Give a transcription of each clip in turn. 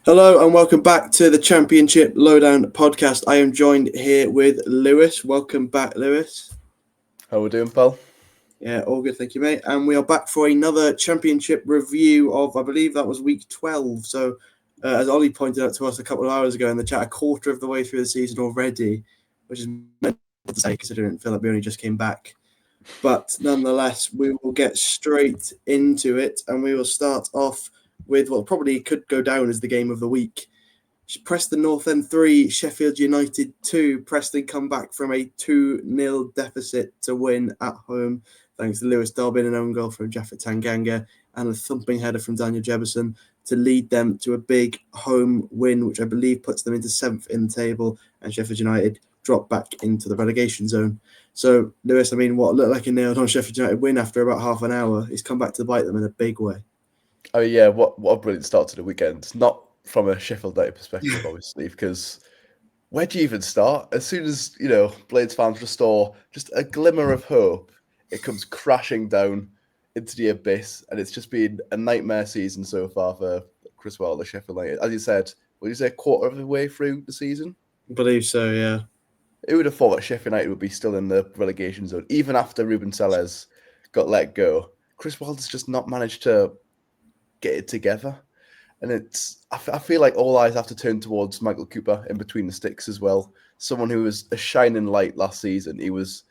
Hello and welcome back to the Championship Lowdown podcast. I am joined here with Lewis. Welcome back, Lewis. How we doing, pal? Yeah, all good, thank you, mate. And we are back for another Championship review of, I believe that was week 12. So, as Ollie pointed out to us a couple of hours ago in the chat, a quarter of the way through the season already, which is meant to say considering it felt like we only just came back. But nonetheless, we will get straight into it and we will start off with what probably could go down as the game of the week. Preston North End 3, Sheffield United 2. Preston come back from a 2-0 deficit to win at home, thanks to Lewis Dobbin, an own goal from Jaffet Tanganga, and a thumping header from Daniel Jebison to lead them to a big home win, which I believe puts them into 7th in the table, and Sheffield United drop back into the relegation zone. So, Lewis, I mean, what looked like a nailed-on Sheffield United win after about half an hour, he's come back to bite them in a big way. Oh yeah, what a brilliant start to the weekend. Not from a Sheffield United perspective, obviously, because where do you even start? As soon as, Blades fans restore just a glimmer of hope, it comes crashing down into the abyss, and it's just been a nightmare season so far for Chris Wilder, Sheffield United. As you said, would you say a quarter of the way through the season? I believe so, yeah. Who would have thought that Sheffield United would be still in the relegation zone, even after Ruben Sellers got let go? Chris Wilder's just not managed to get it together. And I feel like all eyes have to turn towards Michael Cooper in between the sticks as well. Someone who was a shining light last season. He was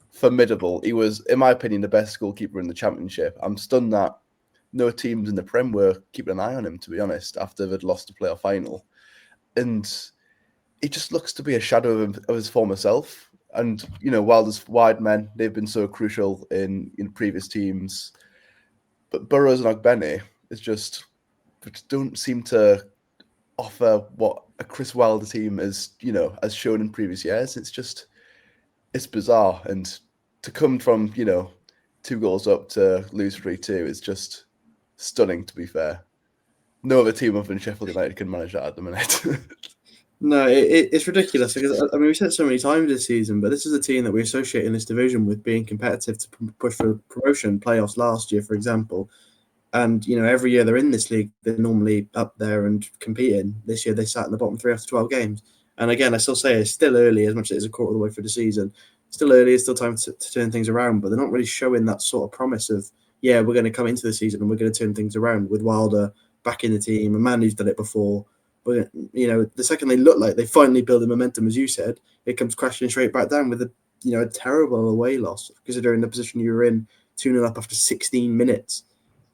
formidable. He was, in my opinion, the best goalkeeper in the Championship. I'm stunned that no teams in the Prem were keeping an eye on him, to be honest, after they'd lost the playoff final. And he just looks to be a shadow of his former self. And, Wilder's wide men, they've been so crucial in previous teams. But Burrows and Ogbene which don't seem to offer what a Chris Wilder team has shown in previous years. It's bizarre. And to come from, 2 goals up to lose 3-2 is just stunning, to be fair. No other team other than Sheffield United can manage that at the minute. No, it's ridiculous because, I mean, we've said so many times this season, but this is a team that we associate in this division with being competitive to push for promotion, playoffs last year, for example. And, every year they're in this league, they're normally up there and competing. This year they sat in the bottom 3 after 12 games. And again, I still say it's still early, as much as it's a quarter of the way through the season. Still early, it's still time to turn things around, but they're not really showing that sort of promise of, yeah, we're going to come into the season and we're going to turn things around with Wilder back in the team, a man who's done it before. But, the second they look like they finally build the momentum, as you said, it comes crashing straight back down with a terrible away loss, considering the position you were in, 2-0 up after 16 minutes.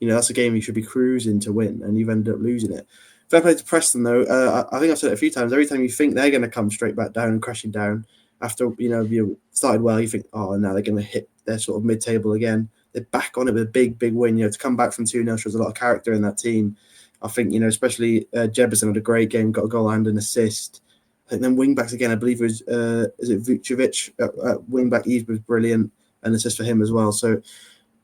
That's a game you should be cruising to win, and you've ended up losing it. Fair play to Preston, though. I think I've said it a few times. Every time you think they're going to come straight back down and crashing down after, you started well, you think, oh, now they're going to hit their sort of mid-table again. They're back on it with a big, big win. To come back from 2-0 shows a lot of character in that team. I think, especially Jebison had a great game, got a goal and an assist. I think then wing-backs again, I believe it was, is it Vucevic? Wing-back Eve was brilliant, an assist for him as well. So,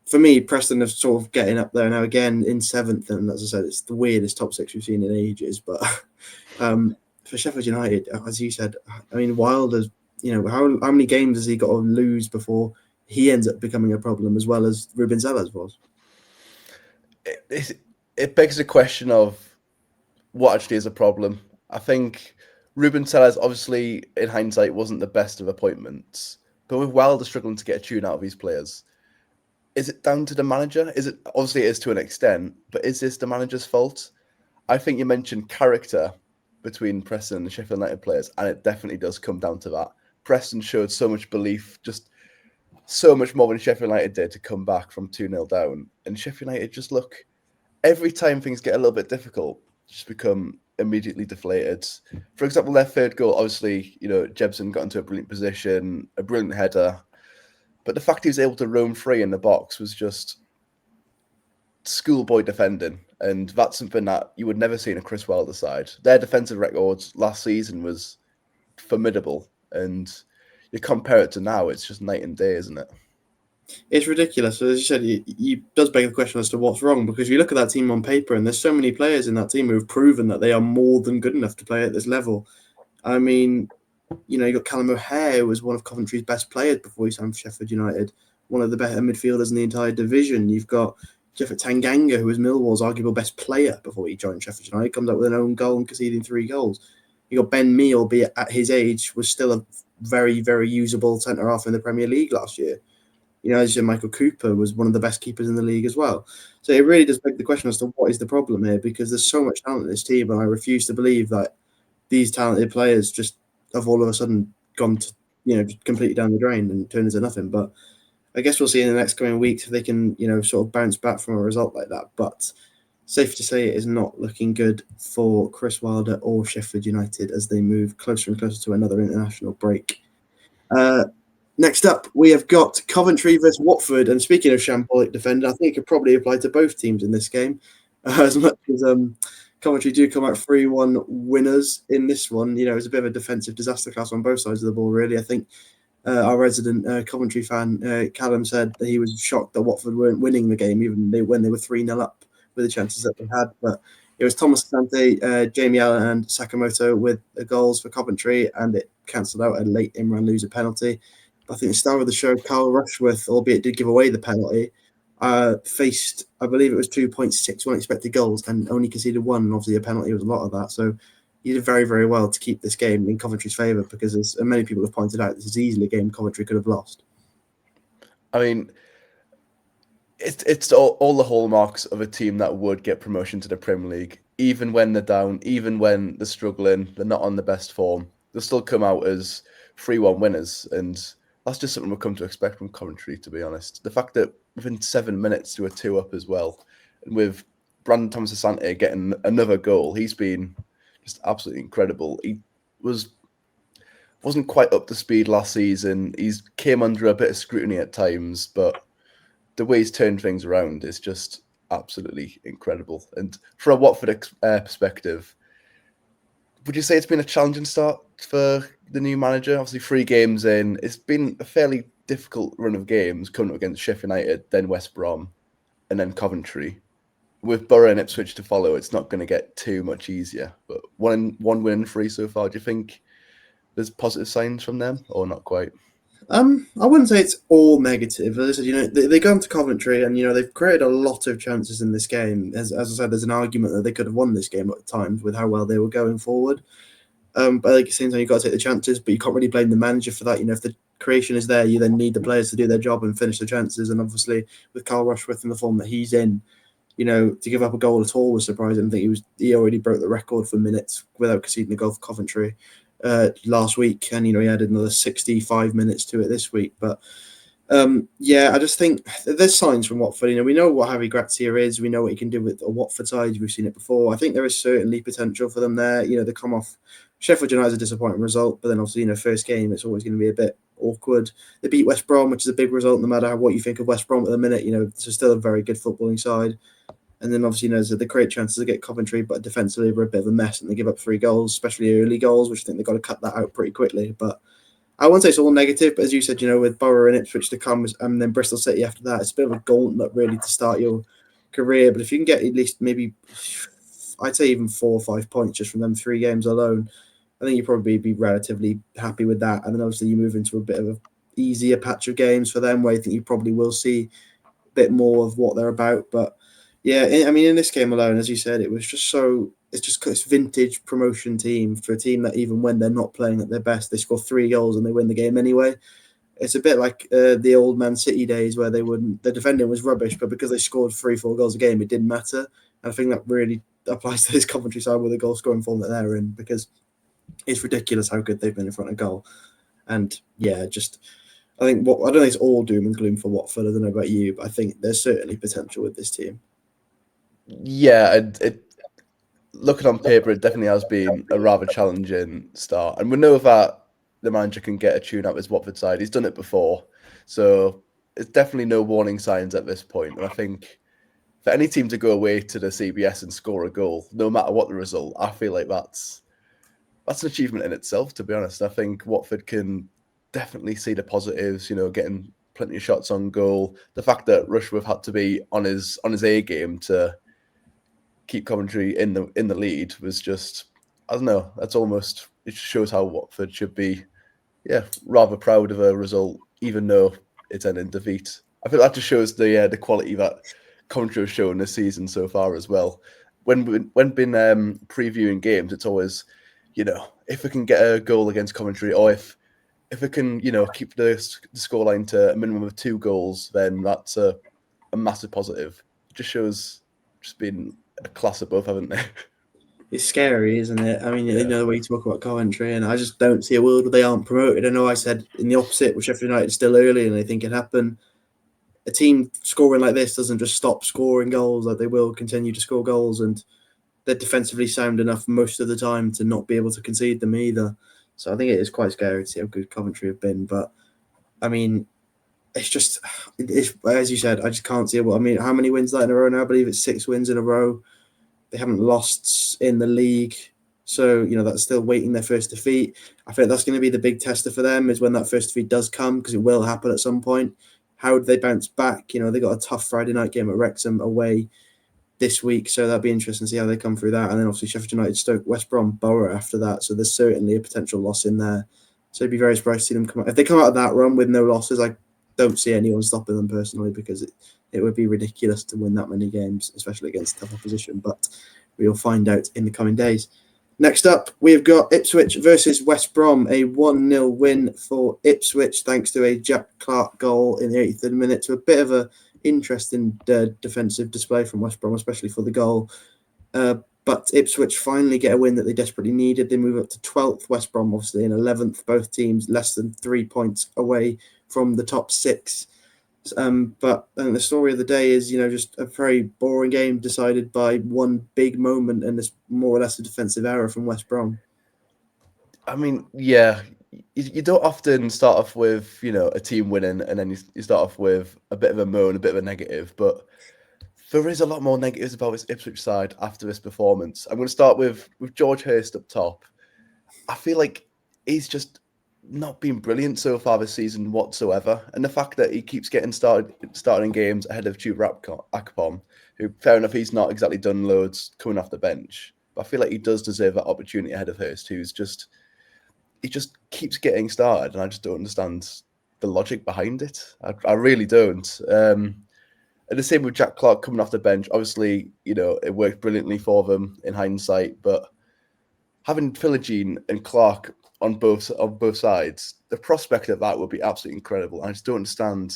for me, Preston are sort of getting up there now again in 7th, and as I said, it's the weirdest top 6 we've seen in ages. But for Sheffield United, as you said, I mean, Wilder's, how many games has he got to lose before he ends up becoming a problem, as well as Ruben Sellers was? It begs the question of what actually is a problem. I think Ruben Sellers, obviously, in hindsight, wasn't the best of appointments, but with Wilder struggling to get a tune out of these players, is it down to the manager? Obviously it is to an extent, but is this the manager's fault? I think you mentioned character between Preston and the Sheffield United players, and it definitely does come down to that. Preston showed so much belief, just so much more than Sheffield United did to come back from 2-0 down. And Sheffield United just look, every time things get a little bit difficult, just become immediately deflated. For example, their 3rd goal, obviously, Jebson got into a brilliant position, a brilliant header. But the fact he was able to roam free in the box was just schoolboy defending. And that's something that you would never see in a Chris Wilder side. Their defensive record last season was formidable. And you compare it to now, it's just night and day, isn't it? It's ridiculous. As you said, it does beg the question as to what's wrong, because you look at that team on paper and there's so many players in that team who have proven that they are more than good enough to play at this level. I mean, you got Callum O'Hare, who was one of Coventry's best players before he signed for Sheffield United, one of the better midfielders in the entire division. You've got Jeff Tanganga, who was Millwall's arguable best player before he joined Sheffield United, comes out with an own goal and conceding 3 goals. You got Ben Mee, albeit at his age, was still a very, very usable centre-half in the Premier League last year. As you said, Michael Cooper was one of the best keepers in the league as well. So it really does beg the question as to what is the problem here, because there's so much talent in this team, and I refuse to believe that these talented players just have all of a sudden gone to, just completely down the drain and turned into nothing. But I guess we'll see in the next coming weeks if they can, sort of bounce back from a result like that. But safe to say it is not looking good for Chris Wilder or Sheffield United as they move closer and closer to another international break. Next up, we have got Coventry versus Watford. And speaking of shambolic defender, I think it could probably apply to both teams in this game. As much as Coventry do come out 3-1 winners in this one, it was a bit of a defensive disaster class on both sides of the ball, really. I think our resident Coventry fan, Callum, said that he was shocked that Watford weren't winning the game, even when they were 3-0 up with the chances that they had. But it was Thomas Asante, Jamie Allen, and Sakamoto with the goals for Coventry, and it cancelled out a late Imran loser penalty. But I think the star of the show, Carl Rushworth, albeit did give away the penalty, faced, I believe it was 2.61 expected goals and only conceded 1. And obviously, a penalty was a lot of that. So he did very, very well to keep this game in Coventry's favour, because as many people have pointed out, this is easily a game Coventry could have lost. I mean, it's all the hallmarks of a team that would get promotion to the Premier League, even when they're down, even when they're struggling, they're not on the best form. They'll still come out as 3-1 winners, and that's just something we've come to expect from Coventry, to be honest. The fact that within 7 minutes to a 2-up as well, and with Brandon Thomas Asante getting another goal, he's been just absolutely incredible. He wasn't quite up to speed last season. He's came under a bit of scrutiny at times, but the way he's turned things around is just absolutely incredible. And from a Watford perspective, would you say it's been a challenging start for the new manager? Obviously, 3 games in. It's been a fairly difficult run of games, coming up against Sheffield United, then West Brom, and then Coventry. With Borough and Ipswich to follow, it's not going to get too much easier. But one win in 3 so far. Do you think there's positive signs from them, or not quite? I wouldn't say it's all negative. As I said, they go into Coventry and, they've created a lot of chances in this game. As I said, there's an argument that they could have won this game at times with how well they were going forward. But at the same time, you've got to take the chances, but you can't really blame the manager for that. If the creation is there, you then need the players to do their job and finish the chances. And obviously, with Carl Rushworth in the form that he's in, to give up a goal at all was surprising. I think he already broke the record for minutes without conceding a goal for Coventry last week, and he added another 65 minutes to it this week. But I just think there's signs from Watford. We know what Harry Grazia is. We know what he can do with a Watford side. We've seen it before. I think there is certainly potential for them there. They come off Sheffield United's a disappointing result, but then obviously first game it's always going to be a bit awkward. They beat West Brom, which is a big result, no matter what you think of West Brom at the minute. It's still a very good footballing side. And then obviously, they create chances to get Coventry, but defensively they're a bit of a mess, and they give up 3 goals, especially early goals, which I think they've got to cut that out pretty quickly. But I won't say it's all negative, but as you said, with Borough and Ipswich to come, and then Bristol City after that, it's a bit of a gauntlet really to start your career. But if you can get at least maybe, I'd say even 4 or 5 points just from them 3 games alone, I think you'd probably be relatively happy with that. And then obviously you move into a bit of an easier patch of games for them, where I think you probably will see a bit more of what they're about. But yeah, in this game alone, as you said, it was just it's vintage promotion team for a team that even when they're not playing at their best, they score 3 goals and they win the game anyway. It's a bit like the old Man City days where the defending was rubbish, but because they scored 3-4 goals a game, it didn't matter. And I think that really applies to this Coventry side with the goal scoring form that they're in, because it's ridiculous how good they've been in front of goal. And yeah, I don't think it's all doom and gloom for Watford. I don't know about you, but I think there's certainly potential with this team. Yeah, looking on paper, it definitely has been a rather challenging start. And we know that the manager can get a tune out his Watford side. He's done it before. So it's definitely no warning signs at this point. And I think for any team to go away to the CBS and score a goal, no matter what the result, I feel like that's an achievement in itself, to be honest. I think Watford can definitely see the positives, getting plenty of shots on goal. The fact that Rushworth had to be on his A game to keep Coventry in the lead was just, I don't know, it shows how Watford should be, rather proud of a result, even though it's ended in defeat. I feel that just shows the quality that Coventry have shown this season so far as well. When been previewing games, it's always, if we can get a goal against Coventry, or if we can, keep the scoreline to a minimum of 2 goals, then that's a massive positive. It just shows just being a class above, haven't they? It's scary, isn't it? I mean, the way you talk about Coventry, and I just don't see a world where they aren't promoted. I know I said in the opposite with Sheffield United still early, and I think it happened. A team scoring like this doesn't just stop scoring goals; like they will continue to score goals, and they're defensively sound enough most of the time to not be able to concede them either. So I think it is quite scary to see how good Coventry have been. But I mean, it's just, as you said, I just can't see it. I mean, how many wins that in a row now? I believe it's 6 wins in a row. They haven't lost in the league. So, that's still waiting their first defeat. I think that's going to be the big tester for them is when that first defeat does come, because it will happen at some point. How do they bounce back? They got a tough Friday night game at Wrexham away this week. So that'll be interesting to see how they come through that. And then obviously Sheffield United, Stoke, West Brom, Borough after that. So there's certainly a potential loss in there. So I'd be very surprised to see them come out. If they come out of that run with no losses, I don't see anyone stopping them personally, because it would be ridiculous to win that many games, especially against tough opposition. But we'll find out in the coming days. Next up, we've got Ipswich versus West Brom, a 1-0 win for Ipswich, thanks to a Jack Clark goal in the 83rd minute, to a bit of a interesting defensive display from West Brom, especially for the goal. But Ipswich finally get a win that they desperately needed. They move up to 12th, West Brom obviously in 11th, both teams less than 3 points away from the top 6. But the story of the day is, just a very boring game decided by one big moment, and it's more or less a defensive error from West Brom. I mean, yeah, you don't often start off with, a team winning, and then you start off with a bit of a moan, a bit of a negative. But there is a lot more negatives about this Ipswich side after this performance. I'm going to start with George Hurst up top. I feel like he's just not been brilliant so far this season whatsoever. And the fact that he keeps getting started in games ahead of Chuba Akpom, who, fair enough, he's not exactly done loads coming off the bench. But I feel like he does deserve that opportunity ahead of Hurst, he just keeps getting started, and I just don't understand the logic behind it. I really don't. And the same with Jack Clark coming off the bench. Obviously, it worked brilliantly for them in hindsight, but having Philogene and Clark on both sides, the prospect of that would be absolutely incredible. I just don't understand.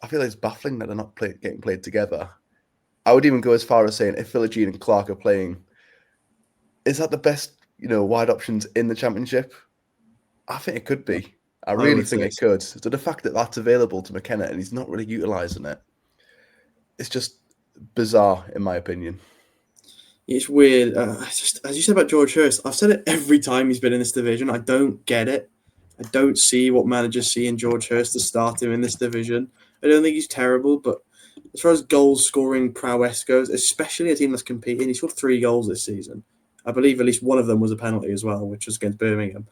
I feel like it's baffling that they're not getting played together. I would even go as far as saying if Philogene and Clark are playing, is that the best, wide options in the Championship? I think it could be. I really think it could. So the fact that that's available to McKenna and he's not really utilising it, it's just bizarre, in my opinion. It's weird. Just as you said about George Hurst, I've said it every time he's been in this division. I don't get it. I don't see what managers see in George Hurst to start him in this division. I don't think he's terrible, but as far as goals scoring prowess goes, especially a team that's competing, he scored 3 goals this season. I believe at least one of them was a penalty as well, which was against Birmingham.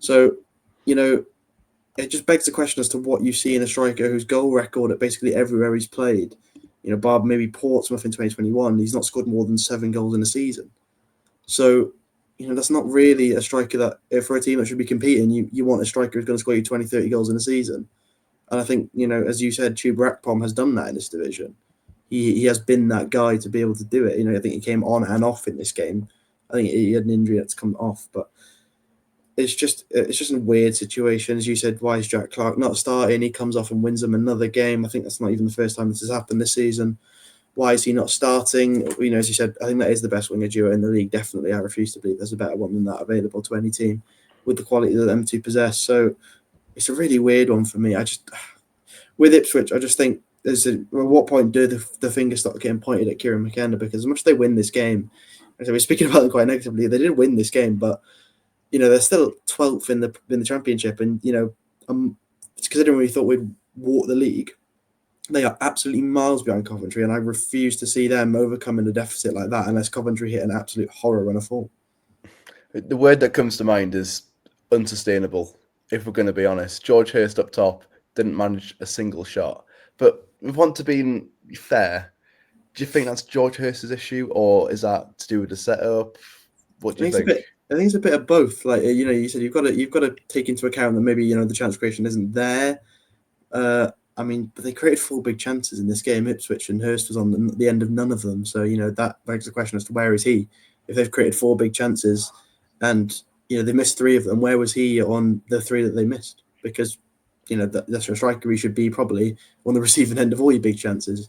So, it just begs the question as to what you see in a striker whose goal record at basically everywhere he's played. Bob, maybe Portsmouth in 2021, he's not scored more than 7 goals in a season. So, that's not really a striker that, for a team that should be competing, you want a striker who's going to score you 20, 30 goals in a season. And I think, as you said, Chuba Akpom has done that in this division. He has been that guy to be able to do it. I think he came on and off in this game. I think he had an injury that's come off, but it's just a weird situation. As you said, why is Jack Clark not starting? He comes off and wins them another game. I think that's not even the first time this has happened this season. Why is he not starting? As you said, I think that is the best winger duo in the league. Definitely, I refuse to believe there's a better one than that available to any team with the quality that them two possess. So it's a really weird one for me. With Ipswich, I just think at what point do the fingers start getting pointed at Kieran McKenna? Because as much as they win this game, as we're speaking about them quite negatively, they did win this game, but they're still 12th in the Championship, and considering we thought we'd walk the league, they are absolutely miles behind Coventry, and I refuse to see them overcoming a deficit like that unless Coventry hit an absolute horror run of form. The word that comes to mind is unsustainable, if we're going to be honest. George Hurst up top didn't manage a single shot. But we want to be fair. Do you think that's George Hurst's issue, or is that to do with the setup? What do you think? I think it's a bit of both. Like you said, you've got to take into account that maybe the chance creation isn't there. I mean, but they created 4 big chances in this game, Ipswich, and Hurst was on the end of none of them. So, that begs the question as to where is he? If they've created 4 big chances and, they missed 3 of them, where was he on the 3 that they missed? Because, that's a striker. He should be probably on the receiving end of all your big chances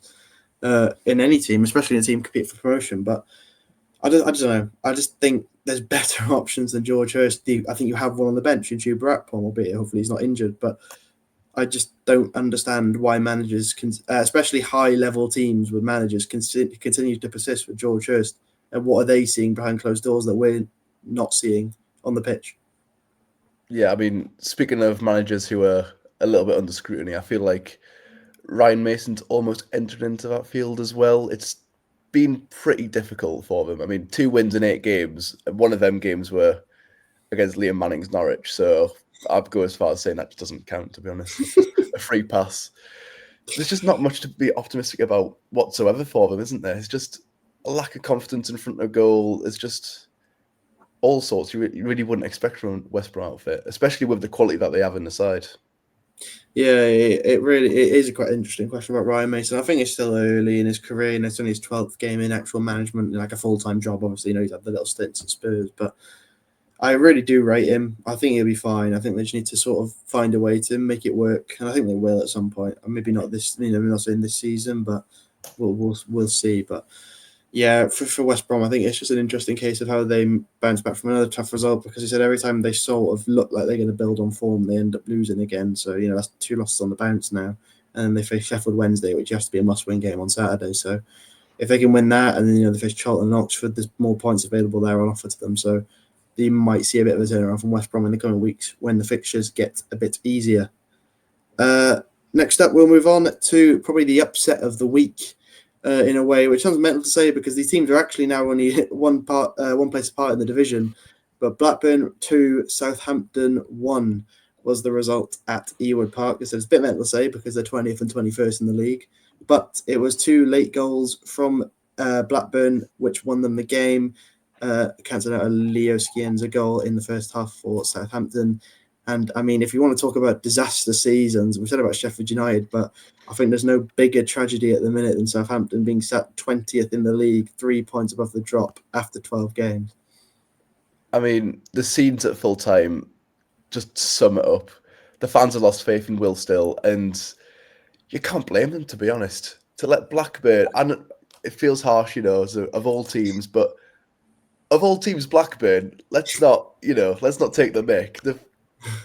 in any team, especially in a team competing for promotion. But I don't know. I just think there's better options than George Hurst. I think you have one on the bench in Chuba Akpom, albeit hopefully he's not injured. But I just don't understand why managers, especially high-level teams with managers, continue to persist with George Hurst. And what are they seeing behind closed doors that we're not seeing on the pitch? Yeah, I mean, speaking of managers who are a little bit under scrutiny, I feel like Ryan Mason's almost entered into that field as well. It's been pretty difficult for them. I mean, 2 wins in 8 games. One of them games were against Liam Manning's Norwich. So I'd go as far as saying that just doesn't count, to be honest. That's just a free pass. There's just not much to be optimistic about whatsoever for them, isn't there? It's just a lack of confidence in front of goal. It's just all sorts you really wouldn't expect from a West Brom outfit, especially with the quality that they have in the side. Yeah, it is a quite interesting question about Ryan Mason. I think it's still early in his career, and it's only his 12th game in actual management, like a full-time job. Obviously, he's had the little stints at Spurs, but I really do rate him. I think he'll be fine. I think they just need to sort of find a way to make it work, and I think they will at some point. Maybe not this, not saying this season, but we'll see. But yeah, for West Brom, I think it's just an interesting case of how they bounce back from another tough result, because he said every time they sort of look like they're going to build on form, they end up losing again. So, that's 2 losses on the bounce now. And then they face Sheffield Wednesday, which has to be a must-win game on Saturday. So if they can win that, and then, they face Charlton and Oxford, there's more points available there on offer to them. So they might see a bit of a turnaround from West Brom in the coming weeks when the fixtures get a bit easier. Next up, we'll move on to probably the upset of the week. In a way, which sounds mental to say because these teams are actually now only one place apart in the division. But Blackburn 2, Southampton 1 was the result at Ewood Park. It's a bit mental to say because they're 20th and 21st in the league. But it was 2 late goals from Blackburn, which won them the game. Cancelled out a Leo Scienza goal in the first half for Southampton. And I mean, if you want to talk about disaster seasons, we said about Sheffield United, but I think there's no bigger tragedy at the minute than Southampton being sat 20th in the league, 3 points above the drop after 12 games. I mean, the scenes at full time just sum it up. The fans have lost faith in Will Still, and you can't blame them, to be honest. To let Blackburn, and it feels harsh, of all teams, but of all teams, Blackburn, let's not take the mick. They've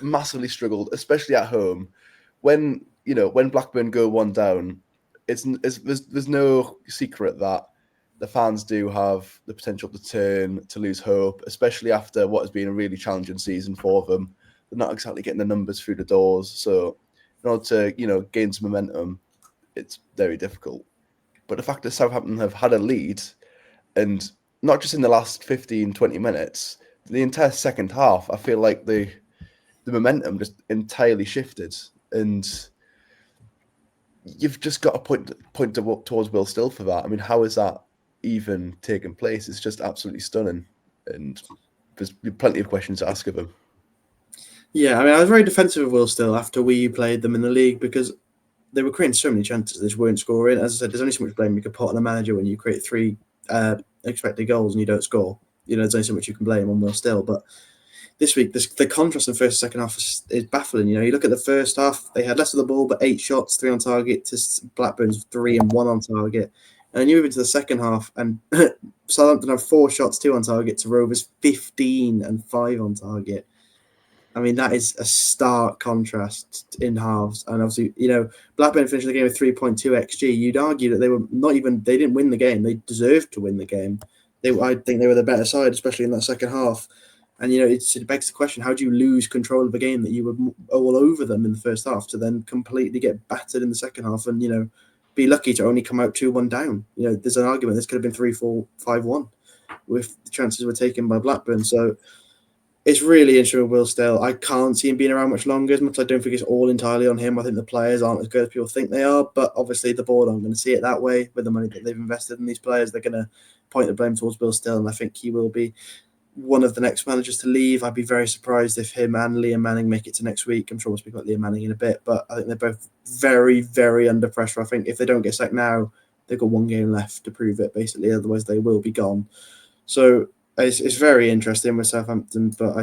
massively struggled, especially at home. When Blackburn go 1 down, there's no secret that the fans do have the potential to turn, to lose hope, especially after what has been a really challenging season for them. They're not exactly getting the numbers through the doors, so in order to gain some momentum, it's very difficult. But the fact that Southampton have had a lead, and not just in the last 15, 20 minutes, the entire second half, I feel like the momentum just entirely shifted, and you've just got to point towards Will Still for that. I mean, how is that even taken place? It's just absolutely stunning, and there's plenty of questions to ask of him. Yeah, I mean, I was very defensive of Will Still after we played them in the league because they were creating so many chances they just weren't scoring. As I said, there's only so much blame you can put on a manager when you create 3 expected goals and you don't score. There's only so much you can blame on Will Still, but this week, the contrast in the first and second half is baffling. You look at the first half, they had less of the ball, but 8 shots, 3 on target, to Blackburn's 3 and 1 on target. And then you move into the second half, and Southampton have 4 shots, 2 on target, to Rovers 15 and 5 on target. I mean, that is a stark contrast in halves. And obviously, Blackburn finished the game with 3.2 XG. You'd argue that they didn't win the game. They deserved to win the game. I think they were the better side, especially in that second half. And, it begs the question, how do you lose control of a game that you were all over them in the first half to then completely get battered in the second half and, be lucky to only come out 2-1 down? There's an argument this could have been 3-4, 5-1 if the chances were taken by Blackburn. So it's really interesting with Will Still. I can't see him being around much longer, as much as I don't think it's all entirely on him. I think the players aren't as good as people think they are, but obviously the board aren't going to see it that way. With the money that they've invested in these players, they're going to point the blame towards Will Still, and I think he will be one of the next managers to leave. I'd be very surprised if him and Liam Manning make it to next week. I'm sure we'll speak about Liam Manning in a bit, but I think they're both very, very under pressure. I think if they don't get sacked now, they've got one game left to prove it, basically. Otherwise, they will be gone. So it's very interesting with Southampton, but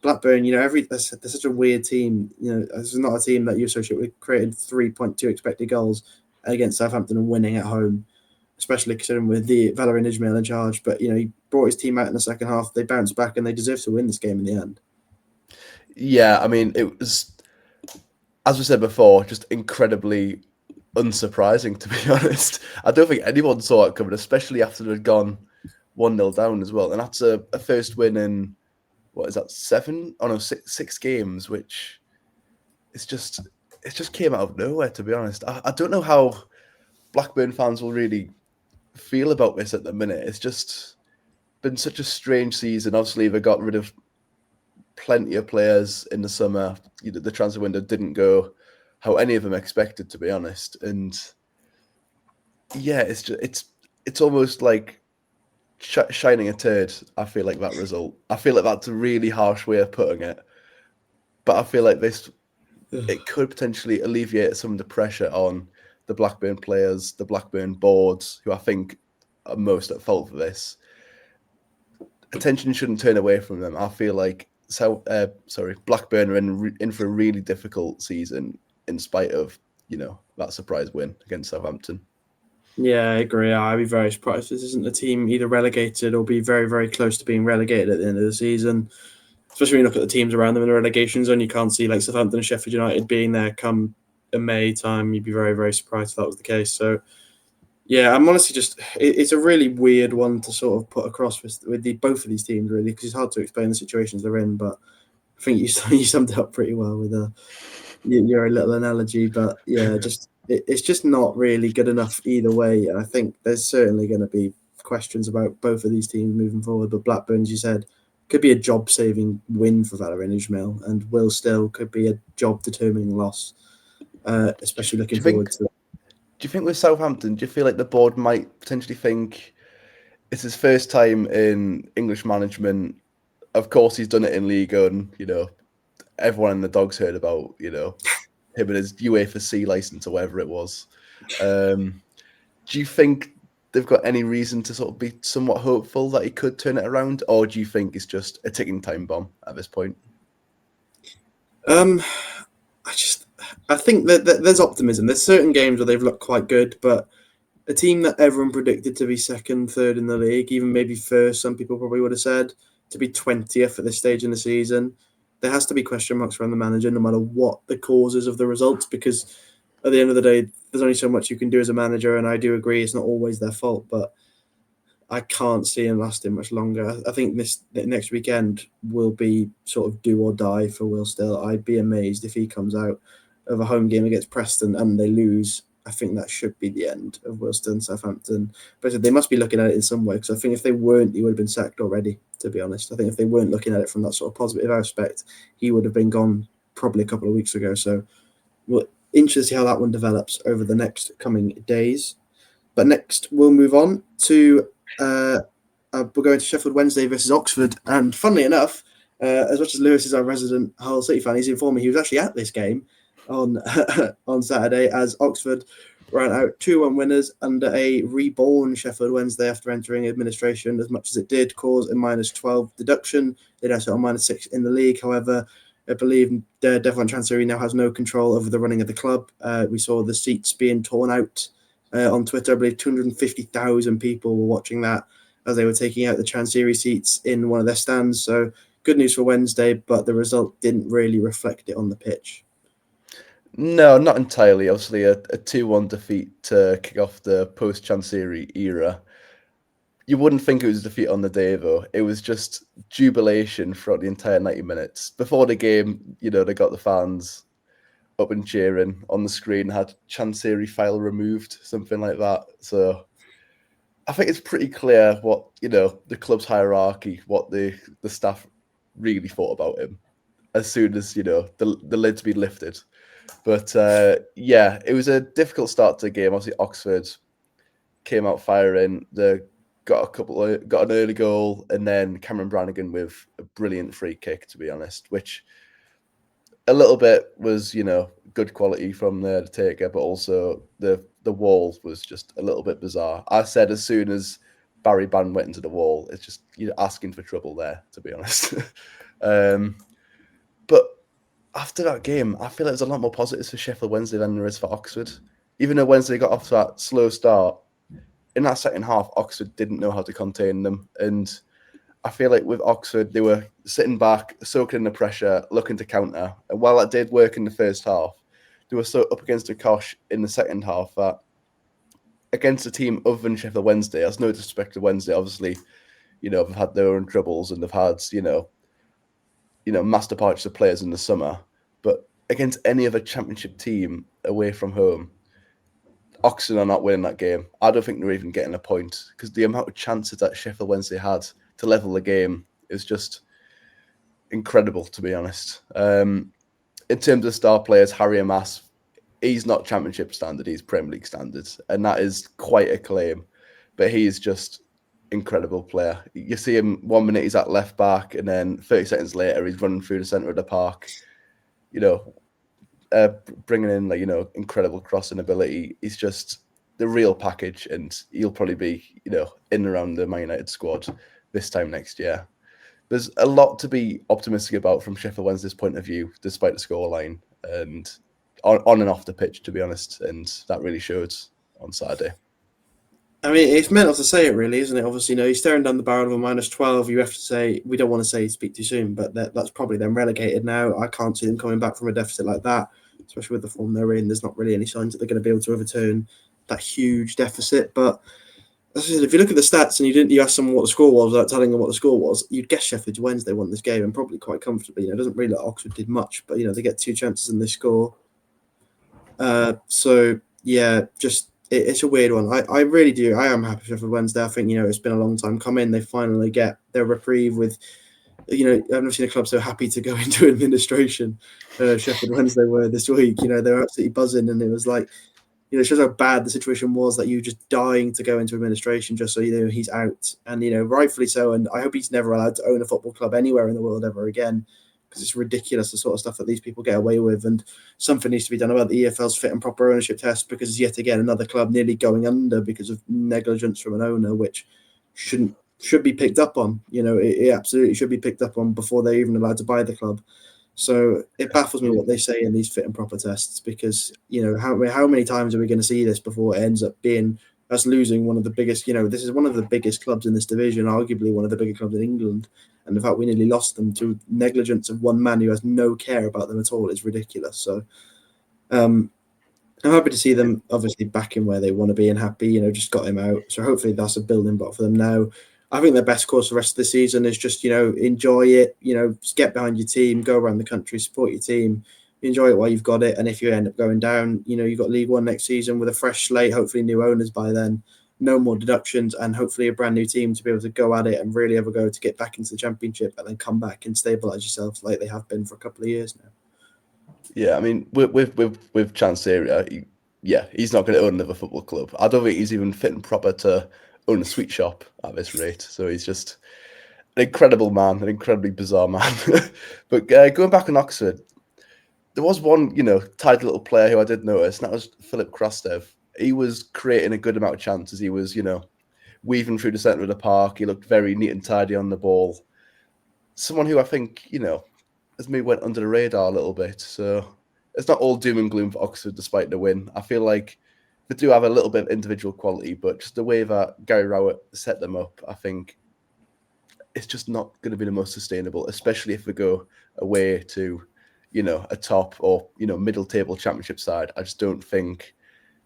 Blackburn, they're such a weird team. This is not a team that you associate with creating 3.2 expected goals against Southampton and winning at home, especially considering with the Valérien Ismaël in charge. But he brought his team out in the second half. They bounced back and they deserve to win this game in the end. Yeah, I mean, it was, as we said before, just incredibly unsurprising, to be honest. I don't think anyone saw it coming, especially after they'd gone 1-0 down as well. And that's a first win in, what is that, 6 games, which it just came out of nowhere, to be honest. I don't know how Blackburn fans will really feel about this at the minute. It's just been such a strange season. Obviously, they got rid of plenty of players in the summer. The transfer window didn't go how any of them expected, to be honest. And yeah, it's almost like shining a turd. I feel like that result. I feel like that's a really harsh way of putting it, but I feel like it could potentially alleviate some of the pressure on the Blackburn players, the Blackburn boards, who I think are most at fault for this. Attention shouldn't turn away from them. I feel like Blackburn are in for a really difficult season, in spite of that surprise win against Southampton. Yeah, I agree. I'd be very surprised if this isn't a team either relegated or be very, very close to being relegated at the end of the season. Especially when you look at the teams around them in the relegation zone, you can't see like Southampton and Sheffield United being there come a May time. You'd be very, very surprised if that was the case. So, yeah, I'm honestly it's a really weird one to sort of put across with both of these teams, really, because it's hard to explain the situations they're in. But I think you summed it up pretty well with your little analogy. But yeah, it's just not really good enough either way. And I think there's certainly going to be questions about both of these teams moving forward. But Blackburn, as you said, could be a job-saving win for Valérien Ismaël, and Will Still could be a job-determining loss, especially looking forward to it. Do you think with Southampton, do you feel like the board might potentially think it's his first time in English management? Of course, he's done it in League and everyone in the Dogs heard about him and his UEFA C license or whatever it was. Do you think they've got any reason to sort of be somewhat hopeful that he could turn it around, or do you think it's just a ticking time bomb at this point? I think that there's optimism. There's certain games where they've looked quite good, but a team that everyone predicted to be second, third in the league, even maybe first, some people probably would have said, to be 20th at this stage in the season, there has to be question marks around the manager no matter what the causes of the results, because at the end of the day, there's only so much you can do as a manager, and I do agree it's not always their fault, but I can't see him lasting much longer. I think this next weekend will be sort of do or die for Will Still. I'd be amazed if he comes out of a home game against Preston and they lose. I think that should be the end of Will Still and Southampton. But they must be looking at it in some way, because I think if they weren't, he would have been sacked already, to be honest. I think if they weren't looking at it from that sort of positive aspect, he would have been gone probably a couple of weeks ago. So we're interested to see how that one develops over the next coming days. But next, we'll move on to we're going to Sheffield Wednesday versus Oxford. And funnily enough, as much as Lewis is our resident Hull City fan, he's informed me he was actually at this game on on Saturday as Oxford ran out 2-1 winners under a reborn Sheffield Wednesday after entering administration. As much as it did cause a -12 deduction, they now sit on -6 in the league. However, I believe Devon Chancery now has no control over the running of the club. We saw the seats being torn out on Twitter. I believe 250,000 people were watching that as they were taking out the Chancery seats in one of their stands. So good news for Wednesday, but the result didn't really reflect it on the pitch. No, not entirely. Obviously, a 2-1 defeat to kick off the post-Chancery era. You wouldn't think it was a defeat on the day, though. It was just jubilation throughout the entire 90 minutes. Before the game, they got the fans up and cheering. On the screen had Chancery file removed, something like that. So I think it's pretty clear what, the club's hierarchy, what the staff really thought about him as soon as, the lid's been lifted. But yeah, it was a difficult start to the game. Obviously, Oxford came out firing. The got an early goal, and then Cameron Brannigan with a brilliant free kick, to be honest, which a little bit was, good quality from the taker, but also the wall was just a little bit bizarre. I said as soon as Barry Ban went into the wall, it's just you're asking for trouble there, to be honest. But after that game, I feel like there's a lot more positives for Sheffield Wednesday than there is for Oxford. Even though Wednesday got off to that slow start, in that second half, Oxford didn't know how to contain them. And I feel like with Oxford, they were sitting back, soaking in the pressure, looking to counter. And while that did work in the first half, they were so up against the cosh in the second half that against a team other than Sheffield Wednesday, that's no disrespect to Wednesday, obviously, they've had their own troubles and they've had, master departures of players in the summer. But against any other championship team away from home, Oxford are not winning that game. I don't think they're even getting a point because the amount of chances that Sheffield Wednesday had to level the game is just incredible, to be honest. In terms of star players, Harry Amass, he's not Championship standard, he's Premier League standards, and that is quite a claim. But he's just incredible player. You see him 1 minute he's at left back, and then 30 seconds later he's running through the centre of the park. Bringing in incredible crossing ability. He's just the real package, and he'll probably be in and around the Man United squad this time next year. There's a lot to be optimistic about from Sheffield Wednesday's point of view, despite the scoreline and on and off the pitch, to be honest, and that really showed on Saturday. I mean, it's mental to say it, really, isn't it? Obviously, he's staring down the barrel of a -12. You have to say, we don't want to say speak too soon, but that's probably them relegated now. I can't see them coming back from a deficit like that, especially with the form they're in. There's not really any signs that they're going to be able to overturn that huge deficit. But as I said, if you look at the stats and you ask someone what the score was without telling them what the score was, you'd guess Sheffield Wednesday won this game and probably quite comfortably. It doesn't really look like Oxford did much, but they get 2 chances and they score. So yeah, just. It's a weird one. I really do. I am happy for Sheffield Wednesday. I think, it's been a long time coming. They finally get their reprieve with, I've never seen a club so happy to go into administration. Sheffield Wednesday were this week. They were absolutely buzzing. And it was like, it shows how bad the situation was that you were just dying to go into administration just so he's out. And, rightfully so. And I hope he's never allowed to own a football club anywhere in the world ever again. Because it's ridiculous the sort of stuff that these people get away with, and something needs to be done about the EFL's fit and proper ownership test, because yet again another club nearly going under because of negligence from an owner, which should be picked up on. It absolutely should be picked up on before they're even allowed to buy the club. So it baffles me what they say in these fit and proper tests, because how many times are we going to see this before it ends up being us losing one of the biggest? This is one of the biggest clubs in this division, arguably one of the bigger clubs in England. And the fact we nearly lost them to negligence of one man who has no care about them at all is ridiculous. So I'm happy to see them obviously back in where they want to be and happy, just got him out. So hopefully that's a building block for them now. I think their best course for the rest of the season is just, enjoy it, just get behind your team, go around the country, support your team, enjoy it while you've got it. And if you end up going down, you've got League One next season with a fresh slate, hopefully new owners by then. No more deductions, and hopefully a brand new team to be able to go at it and really have a go to get back into the Championship and then come back and stabilise yourselves like they have been for a couple of years now. Yeah, I mean, with Chanceria, he's not going to own another football club. I don't think he's even fit and proper to own a sweet shop at this rate. So he's just an incredible man, an incredibly bizarre man. But going back on Oxford, there was one, tidy little player who I did notice, and that was Philip Krastev. He was creating a good amount of chances. He was, weaving through the centre of the park. He looked very neat and tidy on the ball. Someone who I think, as maybe went under the radar a little bit. So it's not all doom and gloom for Oxford despite the win. I feel like they do have a little bit of individual quality, but just the way that Gary Rowett set them up, I think it's just not going to be the most sustainable, especially if we go away to, a top or, middle table Championship side. I just don't think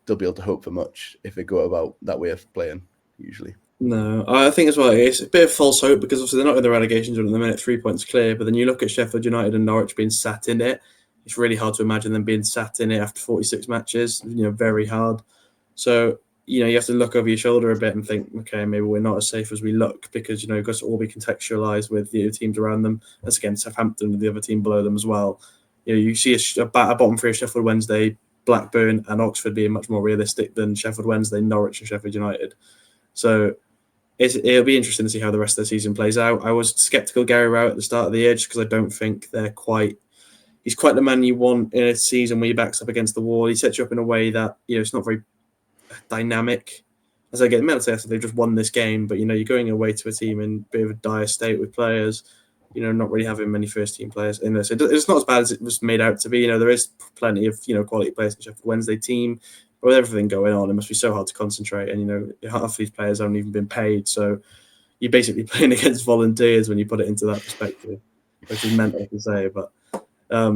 they'll be able to hope for much if they go about that way of playing, usually. No, I think as well, it's a bit of false hope because obviously they're not in the relegation zone at the minute, 3 points clear. But then you look at Sheffield United and Norwich being sat in it. It's really hard to imagine them being sat in it after 46 matches, very hard. So, you have to look over your shoulder a bit and think, okay, maybe we're not as safe as we look because, you've got to all be contextualised with the teams around them. That's again Southampton, the other team below them as well. You see a bottom three of Sheffield Wednesday, Blackburn and Oxford being much more realistic than Sheffield Wednesday, Norwich and Sheffield United. So it'll be interesting to see how the rest of the season plays out. I was sceptical Gary Rowett at the start of the year just because I don't think he's quite the man you want in a season where your back's up against the wall. He sets you up in a way that, it's not very dynamic. As I get the say, they've just won this game, but you're going away to a team in a bit of a dire state with players, not really having many first team players in this. It's not as bad as it was made out to be. There is plenty of quality players in the Sheffield Wednesday team, but with everything going on, it must be so hard to concentrate. And half these players haven't even been paid, so you're basically playing against volunteers when you put it into that perspective, which is mental to say. But I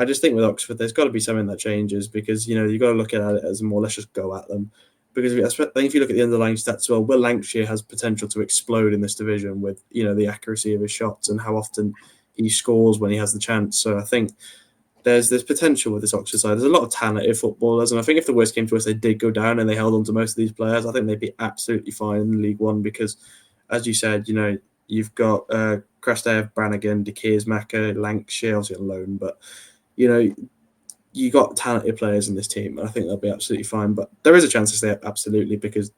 just think with Oxford, there's got to be something that changes because you've got to look at it as more. Let's just go at them. Because if you look at the underlying stats, well, Will Lancashire has potential to explode in this division with the accuracy of his shots and how often he scores when he has the chance. So I think there's potential with this Oxford side. There's a lot of talented footballers, and I think if the worst came to us, they did go down and they held on to most of these players, I think they'd be absolutely fine in League One because, as you said, you've got Krastev, Brannigan, De Keersmaker, Lancashire, obviously on loan, but you got talented players in this team, and I think they'll be absolutely fine. But there is a chance to stay up, absolutely, because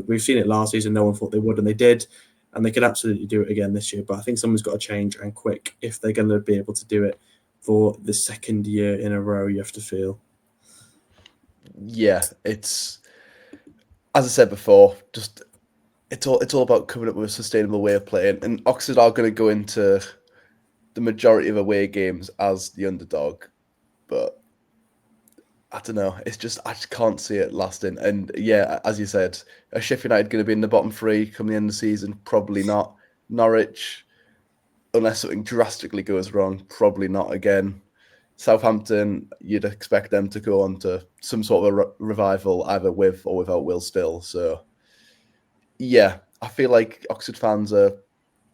we've seen it last season. No one thought they would, and they did, and they could absolutely do it again this year. But I think someone's got to change and quick if they're going to be able to do it for the second year in a row. You have to feel. Yeah, it's as I said before, just it's all about coming up with a sustainable way of playing. And Oxford are going to go into the majority of away games as the underdog, but I don't know. I just can't see it lasting. And yeah, as you said, are Sheffield United going to be in the bottom three come the end of the season? Probably not. Norwich, unless something drastically goes wrong, probably not again. Southampton, you'd expect them to go on to some sort of a revival, either with or without Will Still. So yeah, I feel like Oxford fans are